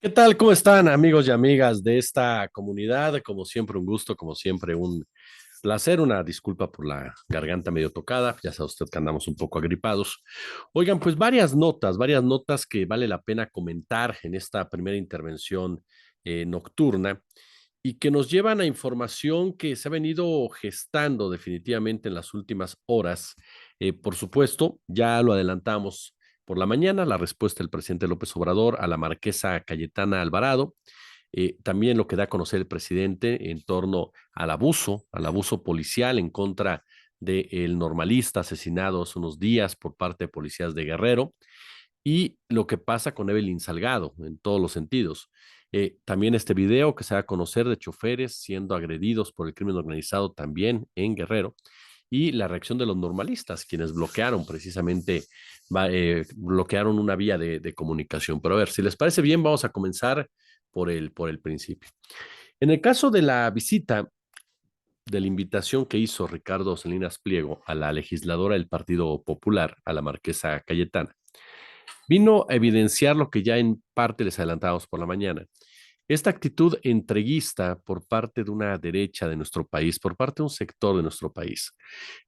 ¿Qué tal? ¿Cómo están, amigos y amigas de esta comunidad? Como siempre, un gusto, como siempre, un placer, una disculpa por la garganta medio tocada, ya sabe usted que andamos un poco agripados. Oigan, pues varias notas que vale la pena comentar en esta primera intervención nocturna y que nos llevan a información que se ha venido gestando definitivamente en las últimas horas. Por supuesto, ya lo adelantamos por la mañana, la respuesta del presidente López Obrador a la marquesa Cayetana Alvarado, también lo que da a conocer el presidente en torno al abuso policial en contra del normalista asesinado hace unos días por parte de policías de Guerrero, y lo que pasa con Evelyn Salgado en todos los sentidos. También este video que se da a conocer de choferes siendo agredidos por el crimen organizado también en Guerrero, y la reacción de los normalistas, quienes bloquearon precisamente, bloquearon una vía de comunicación. Pero a ver, si les parece bien, vamos a comenzar por el principio. En el caso de la visita, de la invitación que hizo Ricardo Salinas Pliego a la legisladora del Partido Popular, a la marquesa Cayetana, vino a evidenciar lo que ya en parte les adelantábamos por la mañana. Esta actitud entreguista por parte de una derecha de nuestro país, por parte de un sector de nuestro país,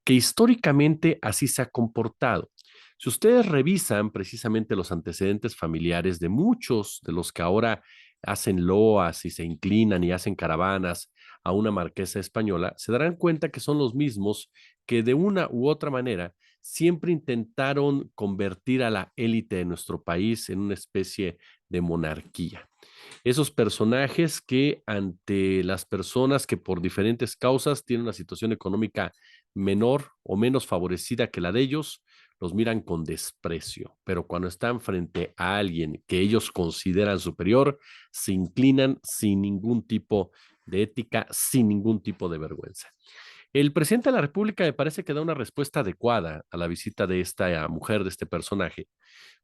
que históricamente así se ha comportado. Si ustedes revisan precisamente los antecedentes familiares de muchos de los que ahora hacen loas y se inclinan y hacen caravanas a una marquesa española, se darán cuenta que son los mismos que de una u otra manera siempre intentaron convertir a la élite de nuestro país en una especie de monarquía. Esos personajes que ante las personas que por diferentes causas tienen una situación económica menor o menos favorecida que la de ellos, los miran con desprecio, pero cuando están frente a alguien que ellos consideran superior, se inclinan sin ningún tipo de ética, sin ningún tipo de vergüenza. El presidente de la República me parece que da una respuesta adecuada a la visita de esta mujer, de este personaje.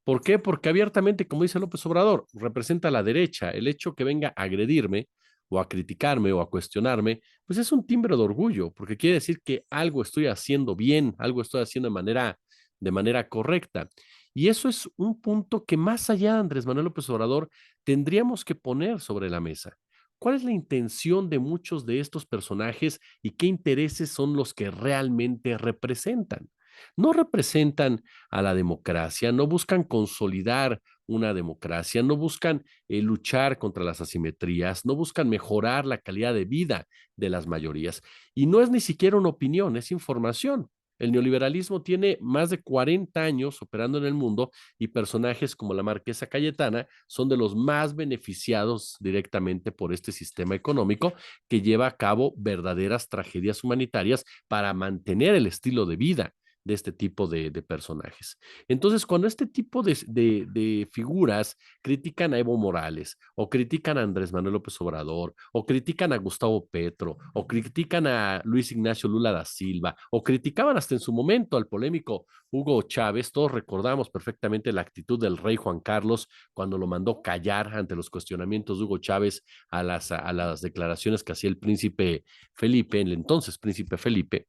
¿Por qué? Porque abiertamente, como dice López Obrador, representa a la derecha. El hecho que venga a agredirme o a criticarme o a cuestionarme, pues es un timbre de orgullo, porque quiere decir que algo estoy haciendo bien, algo estoy haciendo de manera correcta. Y eso es un punto que más allá de Andrés Manuel López Obrador tendríamos que poner sobre la mesa. ¿Cuál es la intención de muchos de estos personajes y qué intereses son los que realmente representan? No representan a la democracia, no buscan consolidar una democracia, no buscan luchar contra las asimetrías, no buscan mejorar la calidad de vida de las mayorías. Y no es ni siquiera una opinión, es información. El neoliberalismo tiene más de 40 años operando en el mundo y personajes como la marquesa Cayetana son de los más beneficiados directamente por este sistema económico que lleva a cabo verdaderas tragedias humanitarias para mantener el estilo de vida de este tipo de personajes. Entonces, cuando este tipo de figuras critican a Evo Morales, o critican a Andrés Manuel López Obrador, o critican a Gustavo Petro, o critican a Luis Ignacio Lula da Silva, o criticaban hasta en su momento al polémico Hugo Chávez, todos recordamos perfectamente la actitud del rey Juan Carlos cuando lo mandó callar ante los cuestionamientos de Hugo Chávez a las declaraciones que hacía el príncipe Felipe, el entonces príncipe Felipe.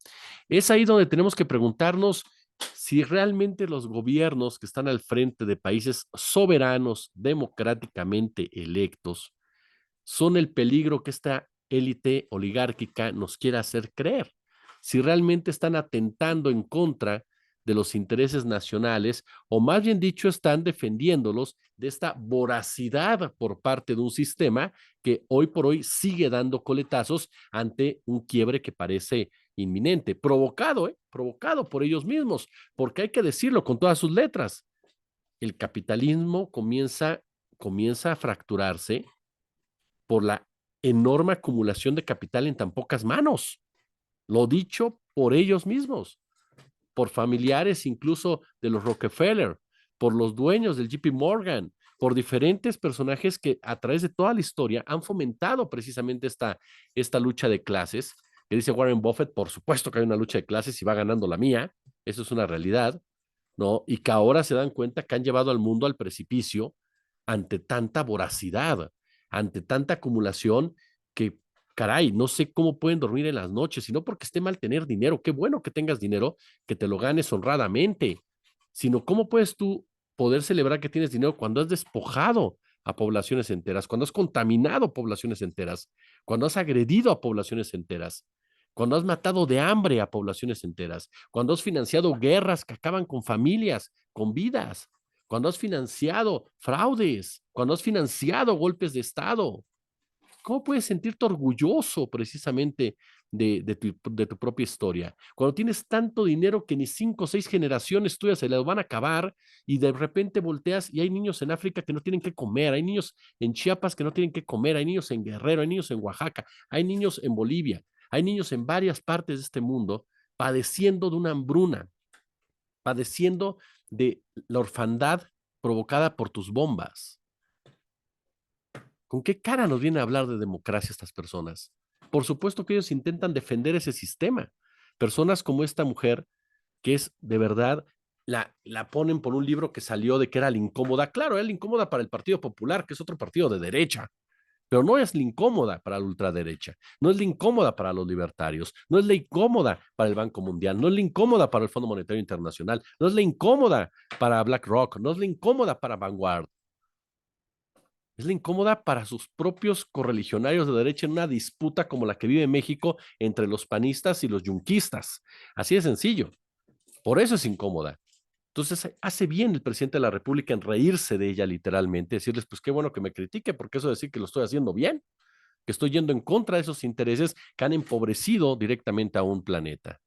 Es ahí donde tenemos que preguntarnos si realmente los gobiernos que están al frente de países soberanos, democráticamente electos, son el peligro que esta élite oligárquica nos quiere hacer creer. Si realmente están atentando en contra de los intereses nacionales, o más bien dicho, están defendiéndolos de esta voracidad por parte de un sistema que hoy por hoy sigue dando coletazos ante un quiebre que parece inminente, provocado por ellos mismos, porque hay que decirlo con todas sus letras. El capitalismo comienza a fracturarse por la enorme acumulación de capital en tan pocas manos. Lo dicho por ellos mismos, por familiares incluso de los Rockefeller, por los dueños del JP Morgan, por diferentes personajes que a través de toda la historia han fomentado precisamente esta lucha de clases, que dice Warren Buffett, por supuesto que hay una lucha de clases y va ganando la mía, eso es una realidad, ¿no? Y que ahora se dan cuenta que han llevado al mundo al precipicio ante tanta voracidad, ante tanta acumulación que, caray, no sé cómo pueden dormir en las noches, sino porque esté mal tener dinero. Qué bueno que tengas dinero, que te lo ganes honradamente, sino cómo puedes tú poder celebrar que tienes dinero cuando has despojado a poblaciones enteras, cuando has contaminado poblaciones enteras, cuando has agredido a poblaciones enteras, cuando has matado de hambre a poblaciones enteras, cuando has financiado guerras que acaban con familias, con vidas, cuando has financiado fraudes, cuando has financiado golpes de Estado. ¿Cómo puedes sentirte orgulloso precisamente de tu propia historia? Cuando tienes tanto dinero que ni 5 o 6 generaciones tuyas se las van a acabar y de repente volteas y hay niños en África que no tienen que comer, hay niños en Chiapas que no tienen que comer, hay niños en Guerrero, hay niños en Oaxaca, hay niños en Bolivia, hay niños en varias partes de este mundo padeciendo de una hambruna, padeciendo de la orfandad provocada por tus bombas. ¿Con qué cara nos viene a hablar de democracia estas personas? Por supuesto que ellos intentan defender ese sistema. Personas como esta mujer, que es de verdad, la ponen por un libro que salió de que era la incómoda. Claro, era la incómoda para el Partido Popular, que es otro partido de derecha, pero no es la incómoda para la ultraderecha, no es la incómoda para los libertarios, no es la incómoda para el Banco Mundial, no es la incómoda para el Fondo Monetario Internacional, no es la incómoda para BlackRock, no es la incómoda para Vanguard. Es la incómoda para sus propios correligionarios de derecha en una disputa como la que vive México entre los panistas y los yunquistas. Así de sencillo. Por eso es incómoda. Entonces, hace bien el presidente de la República en reírse de ella literalmente, decirles, pues qué bueno que me critique, porque eso decir que lo estoy haciendo bien, que estoy yendo en contra de esos intereses que han empobrecido directamente a un planeta.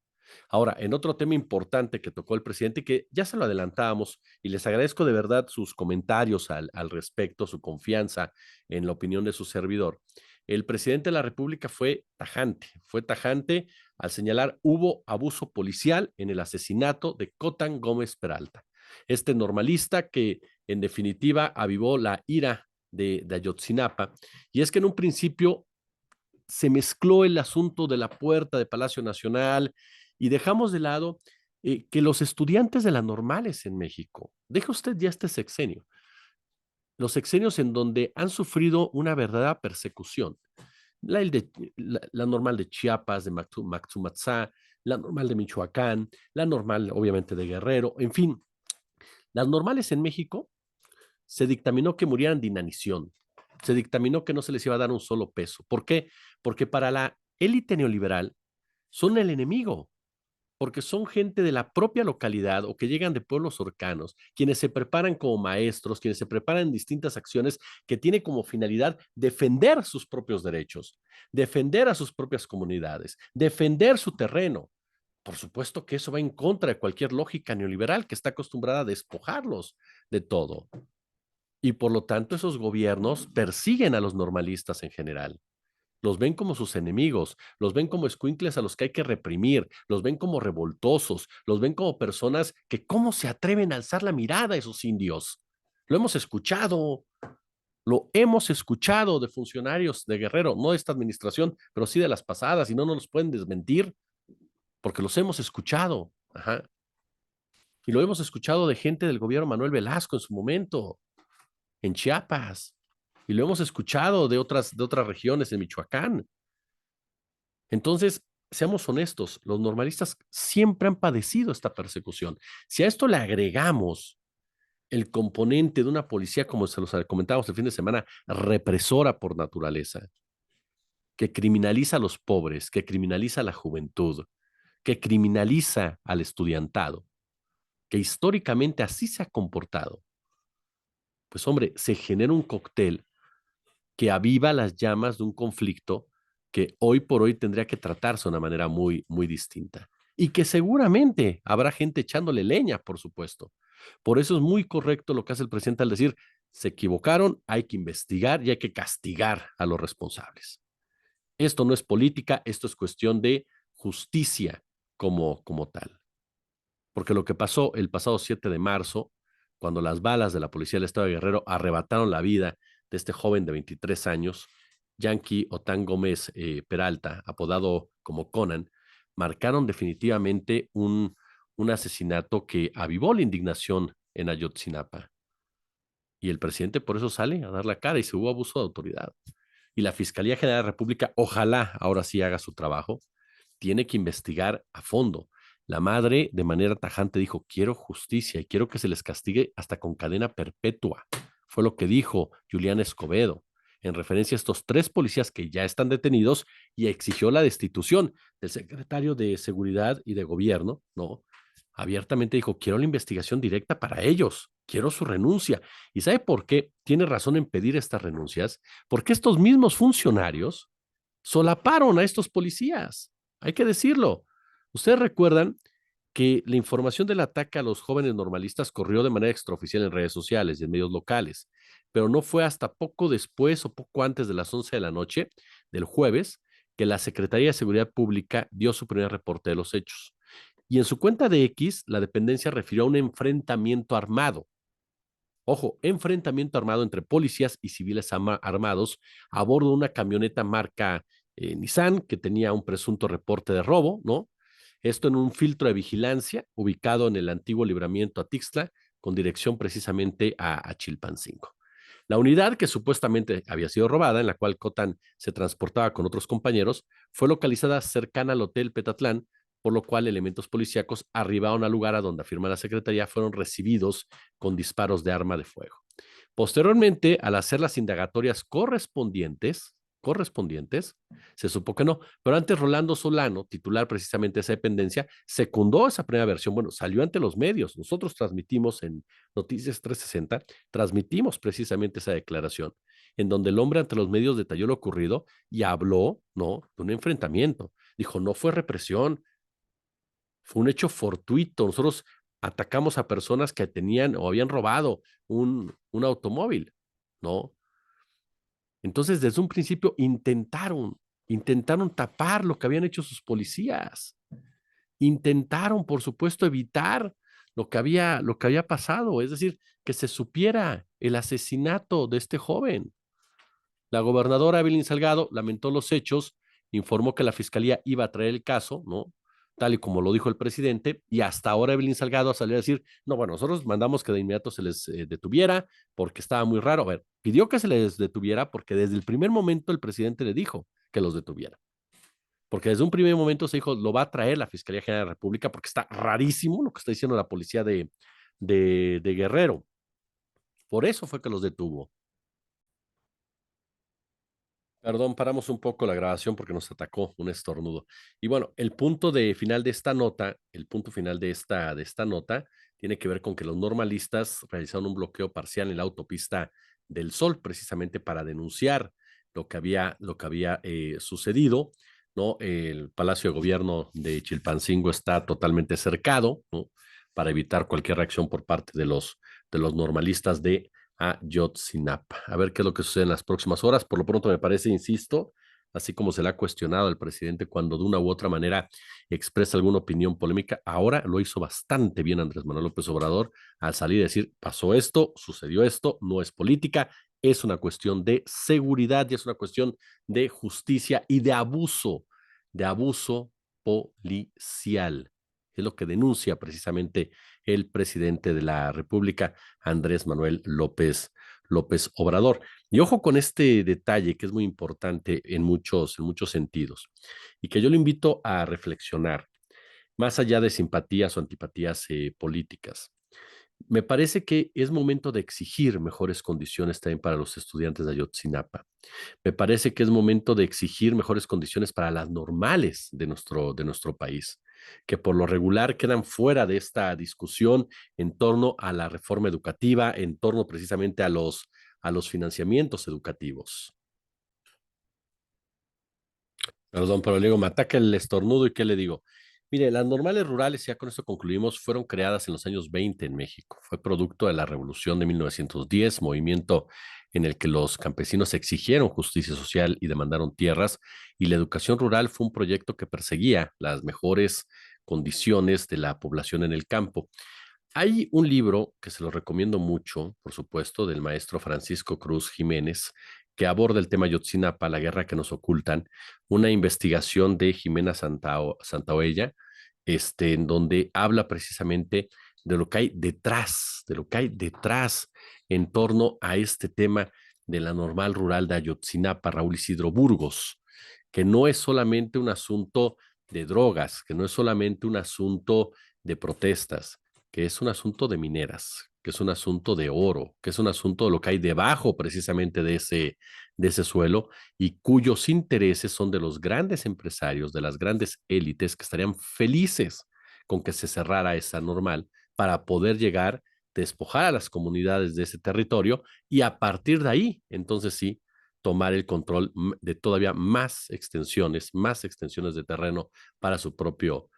Ahora, en otro tema importante que tocó el presidente, que ya se lo adelantábamos, y les agradezco de verdad sus comentarios al respecto, su confianza en la opinión de su servidor. El presidente de la República fue tajante al señalar hubo abuso policial en el asesinato de Cotan Gómez Peralta, este normalista que en definitiva avivó la ira de Ayotzinapa, y es que en un principio se mezcló el asunto de la puerta de Palacio Nacional y dejamos de lado que los estudiantes de las normales en México, deja usted ya este sexenio, los sexenios en donde han sufrido una verdadera persecución, la normal de Chiapas, de Maxumatzá, la normal de Michoacán, la normal obviamente de Guerrero, en fin, las normales en México se dictaminó que murieran de inanición, se dictaminó que no se les iba a dar un solo peso. ¿Por qué? Porque para la élite neoliberal son el enemigo, porque son gente de la propia localidad o que llegan de pueblos cercanos, quienes se preparan como maestros, quienes se preparan en distintas acciones que tiene como finalidad defender sus propios derechos, defender a sus propias comunidades, defender su terreno. Por supuesto que eso va en contra de cualquier lógica neoliberal que está acostumbrada a despojarlos de todo. Y por lo tanto esos gobiernos persiguen a los normalistas en general. Los ven como sus enemigos, los ven como escuincles a los que hay que reprimir, los ven como revoltosos, los ven como personas que cómo se atreven a alzar la mirada a esos indios. Lo hemos escuchado de funcionarios de Guerrero, no de esta administración, pero sí de las pasadas, y no nos los pueden desmentir, porque los hemos escuchado. Ajá. Y lo hemos escuchado de gente del gobierno Manuel Velasco en su momento, en Chiapas, y lo hemos escuchado de otras regiones en Michoacán. Entonces, seamos honestos, los normalistas siempre han padecido esta persecución. Si a esto le agregamos el componente de una policía, como se los comentábamos el fin de semana, represora por naturaleza, que criminaliza a los pobres, que criminaliza a la juventud, que criminaliza al estudiantado, que históricamente así se ha comportado, pues hombre, se genera un cóctel que aviva las llamas de un conflicto que hoy por hoy tendría que tratarse de una manera muy, muy distinta. Y que seguramente habrá gente echándole leña, por supuesto. Por eso es muy correcto lo que hace el presidente al decir, se equivocaron, hay que investigar y hay que castigar a los responsables. Esto no es política, esto es cuestión de justicia como tal. Porque lo que pasó el pasado 7 de marzo, cuando las balas de la policía del Estado de Guerrero arrebataron la vida de este joven de 23 años, Yankee Otán Gómez Peralta, apodado como Conan, marcaron definitivamente un asesinato que avivó la indignación en Ayotzinapa. Y el presidente por eso sale a dar la cara y se hubo abuso de autoridad. Y la Fiscalía General de la República, ojalá ahora sí haga su trabajo, tiene que investigar a fondo. La madre de manera tajante dijo, quiero justicia y quiero que se les castigue hasta con cadena perpetua. fue lo que dijo Julián Escobedo en referencia a estos 3 policías que ya están detenidos y exigió la destitución del secretario de Seguridad y de Gobierno, ¿no? Abiertamente dijo, quiero la investigación directa para ellos, quiero su renuncia. ¿Y sabe por qué tiene razón en pedir estas renuncias? Porque estos mismos funcionarios solaparon a estos policías. Hay que decirlo. Ustedes recuerdan que la información del ataque a los jóvenes normalistas corrió de manera extraoficial en redes sociales y en medios locales, pero no fue hasta poco después o poco antes de las 11 de la noche del jueves que la Secretaría de Seguridad Pública dio su primer reporte de los hechos. Y en su cuenta de X, la dependencia refirió a un enfrentamiento armado. Ojo, enfrentamiento armado entre policías y civiles armados a bordo de una camioneta marca Nissan que tenía un presunto reporte de robo, ¿no? Esto en un filtro de vigilancia ubicado en el antiguo libramiento a Tixtla, con dirección precisamente a Chilpancingo. La unidad que supuestamente había sido robada, en la cual Cotán se transportaba con otros compañeros, fue localizada cercana al Hotel Petatlán, por lo cual elementos policíacos arribaron al lugar a donde afirma la Secretaría fueron recibidos con disparos de arma de fuego. Posteriormente, al hacer las indagatorias correspondientes, se supo que no, pero antes Rolando Solano, titular precisamente de esa dependencia, secundó esa primera versión, bueno, salió ante los medios, nosotros transmitimos en Noticias 360, transmitimos precisamente esa declaración, en donde el hombre ante los medios detalló lo ocurrido y habló, ¿no?, de un enfrentamiento, dijo, no fue represión, fue un hecho fortuito. Nosotros atacamos a personas que tenían o habían robado un automóvil, ¿no? Entonces, desde un principio intentaron tapar lo que habían hecho sus policías. Intentaron, por supuesto, evitar lo que había pasado, es decir, que se supiera el asesinato de este joven. La gobernadora Evelyn Salgado lamentó los hechos, informó que la fiscalía iba a traer el caso, ¿no? Tal y como lo dijo el presidente, y hasta ahora Evelyn Salgado salió a decir, no, bueno, nosotros mandamos que de inmediato se les detuviera porque estaba muy raro. A ver, pidió que se les detuviera porque desde el primer momento el presidente le dijo que los detuviera. Porque desde un primer momento se dijo, lo va a traer la Fiscalía General de la República porque está rarísimo lo que está diciendo la policía de Guerrero. Por eso fue que los detuvo. Perdón, paramos un poco la grabación porque nos atacó un estornudo. Y bueno, el punto de final de esta nota, el punto final de esta nota, tiene que ver con que los normalistas realizaron un bloqueo parcial en la autopista del Sol, precisamente para denunciar lo que había sucedido, ¿no? El Palacio de Gobierno de Chilpancingo está totalmente cercado, ¿no? Para evitar cualquier reacción por parte de los normalistas de Ayotzinapa. A ver qué es lo que sucede en las próximas horas. Por lo pronto me parece, insisto, así como se le ha cuestionado al presidente cuando de una u otra manera expresa alguna opinión polémica, ahora lo hizo bastante bien Andrés Manuel López Obrador al salir y decir, pasó esto, sucedió esto, no es política, es una cuestión de seguridad y es una cuestión de justicia y de abuso policial. Es lo que denuncia precisamente el presidente de la República, Andrés Manuel López Obrador. Y ojo con este detalle que es muy importante en muchos sentidos y que yo le invito a reflexionar, más allá de simpatías o antipatías políticas. Me parece que es momento de exigir mejores condiciones también para los estudiantes de Ayotzinapa. Me parece que es momento de exigir mejores condiciones para las normales de nuestro país, que por lo regular quedan fuera de esta discusión en torno a la reforma educativa, en torno precisamente a los financiamientos educativos. Perdón, pero le digo, me ataca el estornudo y ¿qué le digo? Mire, las normales rurales, ya con esto concluimos, fueron creadas en los años 20 en México. Fue producto de la Revolución de 1910, movimiento en el que los campesinos exigieron justicia social y demandaron tierras, y la educación rural fue un proyecto que perseguía las mejores condiciones de la población en el campo. Hay un libro que se lo recomiendo mucho, por supuesto, del maestro Francisco Cruz Jiménez, que aborda el tema Yotzinapa, la guerra que nos ocultan, una investigación de Jimena Santaoella, en donde habla precisamente de lo que hay detrás, en torno a este tema de la normal rural de Ayotzinapa, Raúl Isidro Burgos, que no es solamente un asunto de drogas, que no es solamente un asunto de protestas, que es un asunto de mineras, que es un asunto de oro, que es un asunto de lo que hay debajo precisamente de ese suelo y cuyos intereses son de los grandes empresarios, de las grandes élites que estarían felices con que se cerrara esa normal para poder llegar, despojar a las comunidades de ese territorio y a partir de ahí, entonces sí, tomar el control de todavía más extensiones de terreno para su propio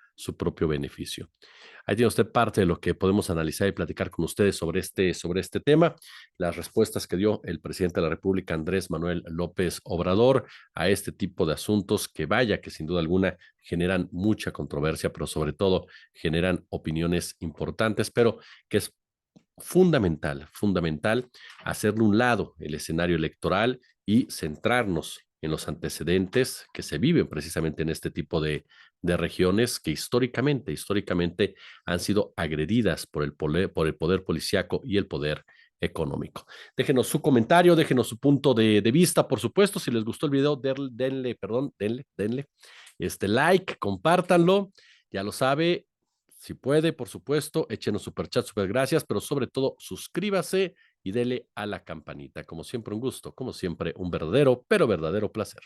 beneficio. Ahí tiene usted parte de lo que podemos analizar y platicar con ustedes sobre este tema, las respuestas que dio el presidente de la República, Andrés Manuel López Obrador, a este tipo de asuntos que vaya, que sin duda alguna generan mucha controversia, pero sobre todo generan opiniones importantes, pero que es fundamental hacerle un lado el escenario electoral y centrarnos en los antecedentes que se viven precisamente en este tipo de regiones que históricamente han sido agredidas por el poder policíaco y el poder económico. Déjenos su comentario, déjenos su punto de vista, por supuesto, si les gustó el video, denle like, compártanlo, ya lo sabe, si puede, por supuesto, échenos superchat, super gracias, pero sobre todo suscríbase y dele a la campanita. Como siempre, un gusto, como siempre, un verdadero, pero verdadero placer.